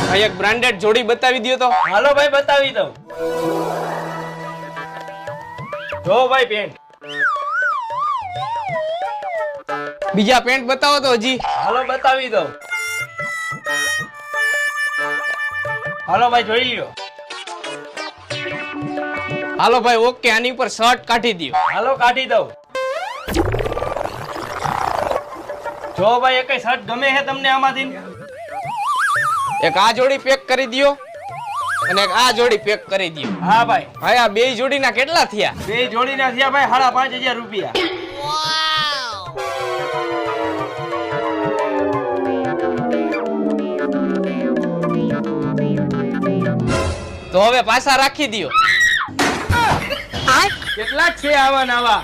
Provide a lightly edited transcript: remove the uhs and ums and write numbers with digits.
ભાઈ એક બ્રાન્ડેડ જોડી બતાવી દો તો. હાલો ભાઈ બતાવી દઉં. જો ભાઈ પેન્ટ. બીજા પેન્ટ બતાવો તો હજી. હાલો બતાવી દઉં. હાલો ભાઈ જોઈ લ્યો. હાલો ભાઈ ઓકે, આની ઉપર શર્ટ કાઢી દો. હાલો કાઢી દઉં. જો ભાઈ એક શર્ટ ગમે છે તમને આમાંથી? એક આ જોડી પેક કરી દો અને એક આ જોડી પેક કરી દો. હા ભાઈ. ભાઈ આ બે જોડીના કેટલા થયા? બે જોડીના થયા ભાઈ 5,500 રૂપિયા. તો હવે પાછા રાખી દો. કેટલાક છે આવા નવા?